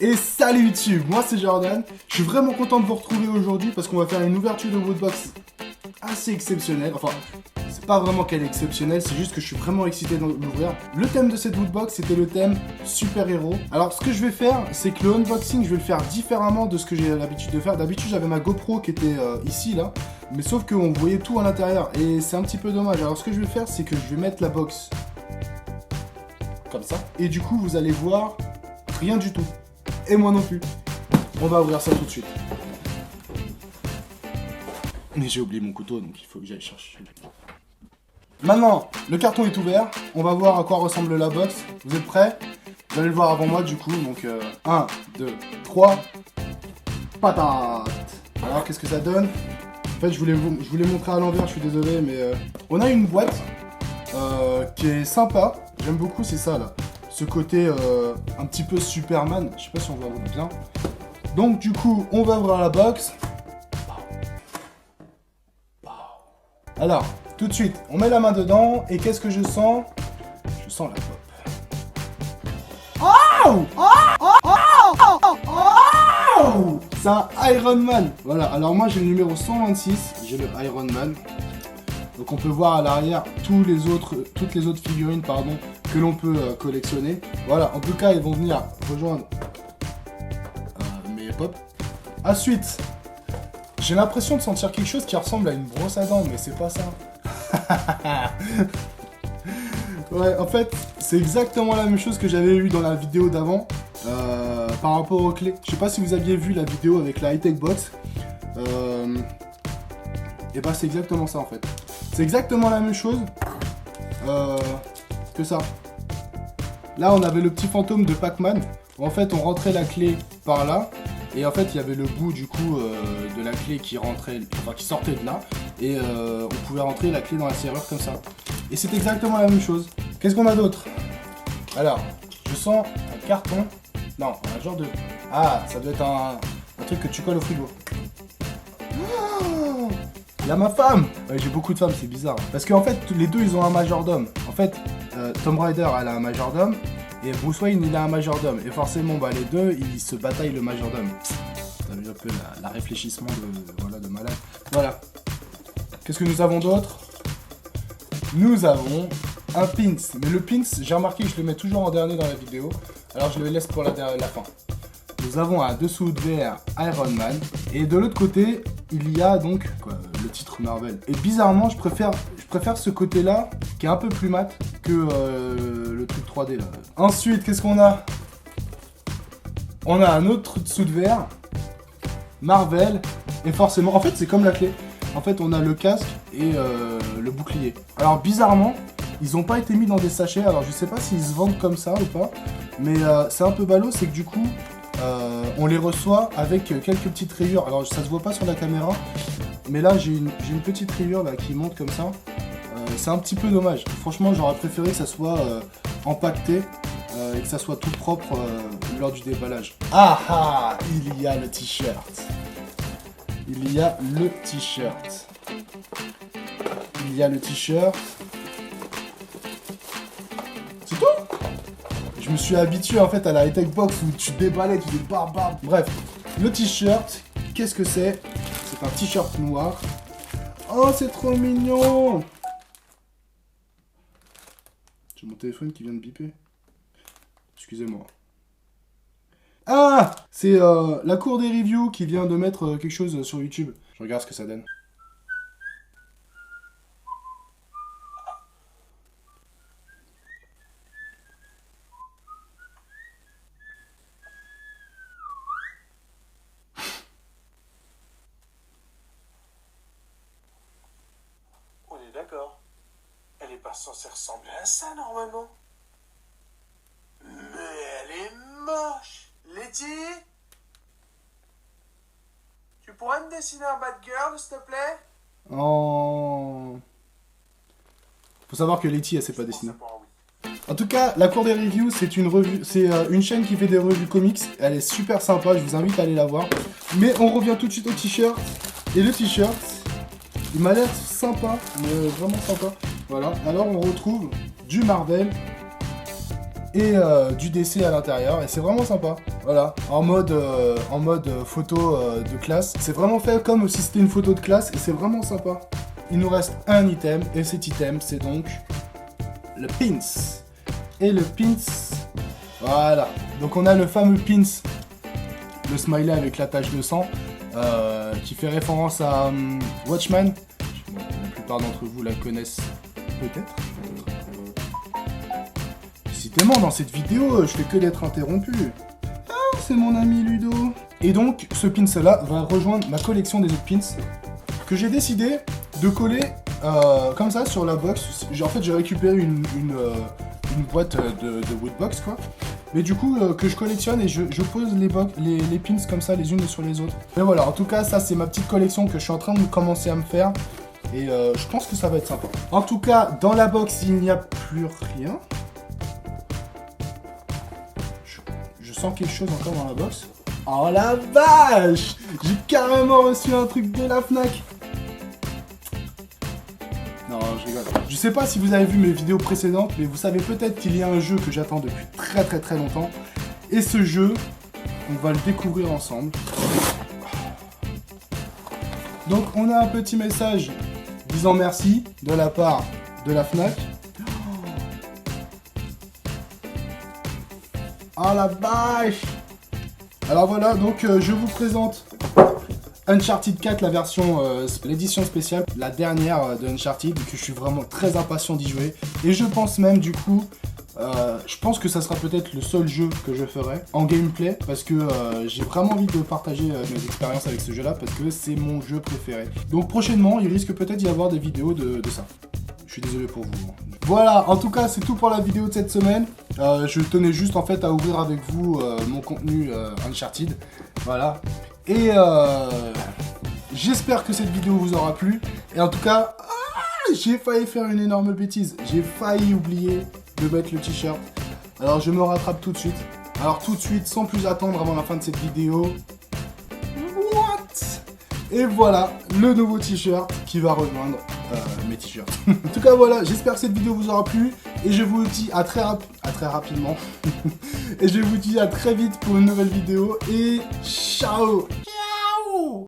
Et salut YouTube, moi c'est Jordan. Je suis vraiment content de vous retrouver aujourd'hui parce qu'on va faire une ouverture de Woodbox assez exceptionnelle. Enfin, c'est pas vraiment qu'elle est exceptionnelle, c'est juste que je suis vraiment excité de l'ouvrir. Le thème de cette Woodbox, c'était le thème super-héros. Alors ce que je vais faire, c'est que le unboxing, je vais le faire différemment de ce que j'ai l'habitude de faire. D'habitude, j'avais ma GoPro qui était ici, là. Mais sauf qu'on voyait tout à l'intérieur et c'est un petit peu dommage. Alors ce que je vais faire, c'est que je vais mettre la box comme ça. Et du coup, vous allez voir rien du tout. Et moi non plus. On va ouvrir ça tout de suite. Mais j'ai oublié mon couteau, donc il faut que j'aille chercher. Maintenant, le carton est ouvert. On va voir à quoi ressemble la box. Vous êtes prêts? Vous allez le voir avant moi du coup. Donc 1, 2, 3. Patate. Alors qu'est-ce que ça donne? En fait, je voulais montrer à l'envers, je suis désolé, mais on a une boîte qui est sympa. J'aime beaucoup, c'est ça là. Ce côté un petit peu Superman. Je sais pas si on va voir bien. Donc du coup, on va ouvrir la box. Alors, tout de suite, on met la main dedans. Et qu'est-ce que je sens? Je sens la pop. Oh! Oh! C'est un Iron Man. Voilà, alors moi j'ai le numéro 126. J'ai le Iron Man. Donc on peut voir à l'arrière toutes les autres figurines que l'on peut collectionner. Voilà, en tout cas ils vont venir rejoindre mes pop. Ensuite, j'ai l'impression de sentir quelque chose qui ressemble à une brosse à dents, mais c'est pas ça. Ouais, en fait, c'est exactement la même chose que j'avais eu dans la vidéo d'avant par rapport aux clés. Je sais pas si vous aviez vu la vidéo avec la high-tech box. Et bah c'est exactement ça en fait. C'est exactement la même chose que ça. Là, on avait le petit fantôme de Pac-Man. En fait, on rentrait la clé par là. Et en fait, il y avait le bout du coup de la clé qui rentrait, enfin qui sortait de là. Et on pouvait rentrer la clé dans la serrure comme ça. Et c'est exactement la même chose. Qu'est-ce qu'on a d'autre? Alors, je sens un carton. Non, un genre de... Ah, ça doit être un truc que tu colles au frigo. Il y a ma femme. Ouais, j'ai beaucoup de femmes, c'est bizarre. Parce qu'en fait, les deux, ils ont un majordome. En fait, Tomb Raider, elle a un majordome. Et Bruce Wayne, il a un majordome. Et forcément, bah, les deux, ils se bataillent le majordome. T'as vu un peu la réfléchissement de malade. Voilà. Qu'est-ce que nous avons d'autre? Nous avons un pins. Mais le pins, j'ai remarqué que je le mets toujours en dernier dans la vidéo. Alors je le laisse pour la fin. Nous avons un dessous de verre Iron Man. Et de l'autre côté, il y a donc le titre Marvel. Et bizarrement, je préfère ce côté-là, qui est un peu plus mat, que le truc 3D là. Ensuite, qu'est-ce qu'on a? On a un autre dessous de verre Marvel. Et forcément, en fait, c'est comme la clé. En fait, on a le casque et le bouclier. Alors bizarrement, ils n'ont pas été mis dans des sachets. Alors je sais pas s'ils se vendent comme ça ou pas. Mais c'est un peu ballot, c'est que du coup... on les reçoit avec quelques petites rayures. Alors ça se voit pas sur la caméra, mais là j'ai une petite rayure là qui monte comme ça. C'est un petit peu dommage. Franchement, j'aurais préféré que ça soit empaqueté et que ça soit tout propre lors du déballage. Ah ah, il y a le t-shirt. Il y a le t-shirt. Il y a le t-shirt. C'est tout? Je me suis habitué en fait à la high-tech box où tu déballais, tu dis bam bam. Bref, le t-shirt, qu'est-ce que c'est? C'est un t-shirt noir. Oh, c'est trop mignon! J'ai mon téléphone qui vient de biper. Excusez-moi. Ah! C'est la cour des reviews qui vient de mettre quelque chose sur YouTube. Je regarde ce que ça donne. D'accord. Elle est pas censée ressembler à ça normalement. Mais elle est moche. Letty, tu pourrais me dessiner un Batgirl, s'il te plaît? Oh. Faut savoir que Letty, elle sait pas dessiner. En tout cas, la cour des reviews, c'est une chaîne qui fait des revues comics. Elle est super sympa, je vous invite à aller la voir. Mais on revient tout de suite au t-shirt. Et le t-shirt, il m'a l'air sympa, mais vraiment sympa. Voilà, alors on retrouve du Marvel et du DC à l'intérieur, et c'est vraiment sympa. Voilà, en mode photo de classe. C'est vraiment fait comme si c'était une photo de classe et c'est vraiment sympa. Il nous reste un item et cet item c'est donc le pins. Et le pins, voilà. Donc on a le fameux pins, le smiley avec la tache de sang, qui fait référence à Watchmen. La plupart d'entre vous la connaissent peut-être. Décidément, dans cette vidéo, je fais que d'être interrompu. Ah, c'est mon ami Ludo. Et donc, ce pins-là va rejoindre ma collection des autres pins que j'ai décidé de coller comme ça sur la box. En fait, j'ai récupéré une boîte de Woodbox, quoi. Mais du coup, que je collectionne et je pose les pins comme ça, les unes sur les autres. Et voilà, en tout cas, ça, c'est ma petite collection que je suis en train de commencer à me faire. Et je pense que ça va être sympa. En tout cas, dans la box, il n'y a plus rien. Je sens quelque chose encore dans la box. Oh la vache! J'ai carrément reçu un truc de la Fnac. Non, je rigole. Je sais pas si vous avez vu mes vidéos précédentes, mais vous savez peut-être qu'il y a un jeu que j'attends depuis très longtemps. Et ce jeu, on va le découvrir ensemble. Donc on a un petit message disant merci de la part de la Fnac. Ah la vache! Alors voilà, donc je vous présente Uncharted 4, la version, l'édition spéciale, la dernière de Uncharted, que je suis vraiment très impatient d'y jouer. Et je pense même du coup, je pense que ça sera peut-être le seul jeu que je ferai en gameplay, parce que j'ai vraiment envie de partager mes expériences avec ce jeu-là, parce que c'est mon jeu préféré. Donc prochainement, il risque peut-être d'y avoir des vidéos de ça. Je suis désolé pour vous. Voilà, en tout cas, c'est tout pour la vidéo de cette semaine. Je tenais juste en fait à ouvrir avec vous mon contenu Uncharted. Voilà. Et j'espère que cette vidéo vous aura plu. Et en tout cas, j'ai failli faire une énorme bêtise. J'ai failli oublier de mettre le t-shirt. Alors je me rattrape tout de suite. Alors tout de suite, sans plus attendre avant la fin de cette vidéo. Et voilà, le nouveau t-shirt qui va rejoindre mes t-shirts. En tout cas, voilà, j'espère que cette vidéo vous aura plu. Et je vous dis à très rapidement. Et je vous dis à très vite pour une nouvelle vidéo. Et ciao!